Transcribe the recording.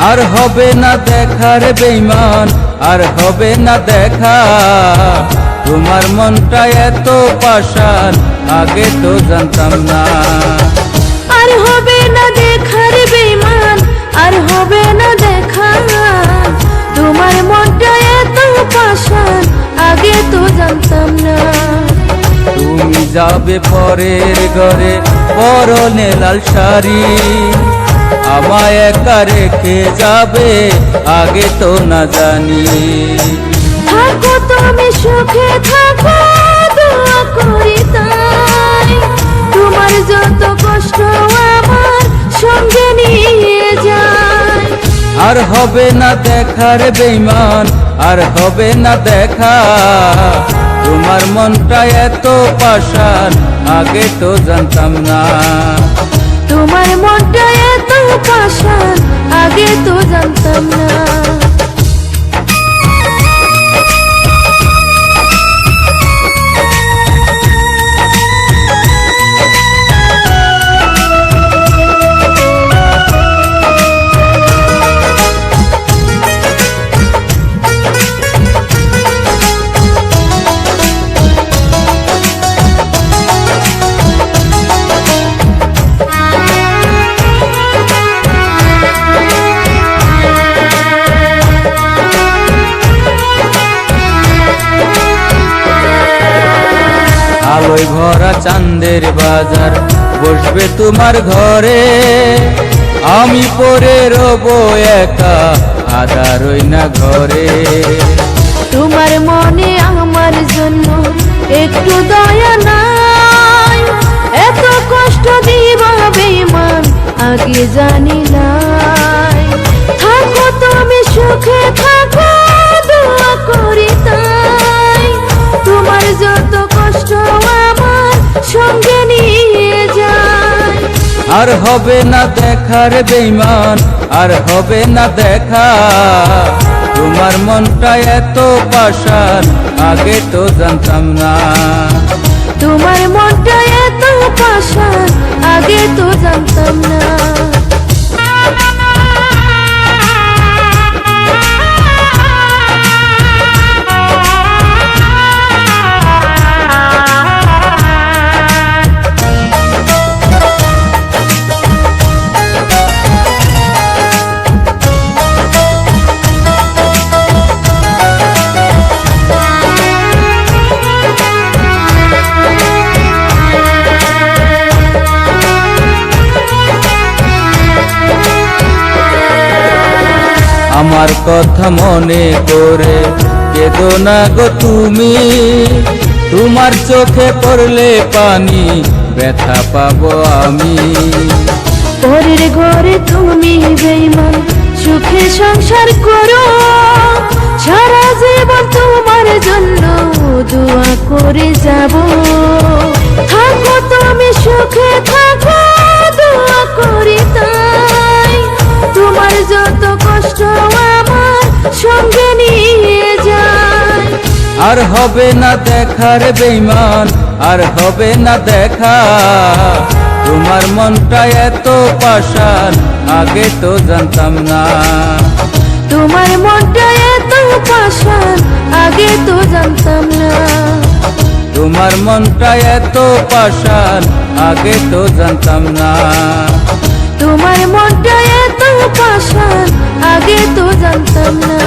আর হবে না দেখা রে বেঈমান, আর হবে না দেখা। তোমার মনটা এত পাষাণ, আগে তো জানতাম না। আর হবে না দেখা রে বেঈমান, আর হবে না দেখা। তোমার মনটা এত পাষাণ, আগে তো জানতাম না। তুমি যাবে পরের ঘরে, পরনে লাল শাড়ি, আমায় একা রেখে যাবে, আগে তো না জানি। থাকো তুমি সুখে থাকো, দোয়া করি তাই। তোমার যত কষ্ট আমার সঙ্গে নিয়ে যায়। আর হবে না দেখা রে বেঈমান, আর হবে না দেখা। তোমার মনটা এত পাষাণ, আগে তো জানতাম না। তোমার মনটা এত পাষাণ, আগে তো জানতাম না। আলোয় ভরা চাঁদের বাজার বসবে তোমার ঘরে, আমি পড়ে রব একা, আদারই না ঘরে। তোমার মনে আমার জন্য একটু দয়া নাই। এত কষ্ট দিবা বেঈমান, আগে জানি নাই। থাকো তুমি সুখে থাকো, দোয়া করি তাই। তোমার যত কষ্ট আমার সঙ্গে নিয়ে যায়। আর হবে না দেখা রে বেঈমান, আর হবে না দেখা। তোমার মনটা এত পাষাণ, আগে তো জানতাম না। তোমার মনটা এত পাষাণ, আগে তো জানতাম না। আমার কথা মনে করে কেঁদো না গো তুমি, তোমার চোখে পড়লে পানি, ব্যথা পাবো আমি। পরের ঘরে তুমি বেঈমান, সুখে সংসার করো। সারা জীবন তোমার জন্য দোয়া করে যাব। থাকো তুমি সুখে থাকো, দোয়া করি তাই। তোমার যত কষ্ট আমার সঙ্গে নিয়ে যায়। আর হবে না দেখা রে বেঈমান, আর হবে না দেখা। তোমার মনটা এত পাষাণ, আগে তো জানতাম না। তোমার মনটা এত পাষাণ, আগে তো জানতাম না। তোমার মনটা এত পাষাণ, আগে তো জানতাম না। তোমার মনটা এত পাষাণ, আগে তো জানতাম না।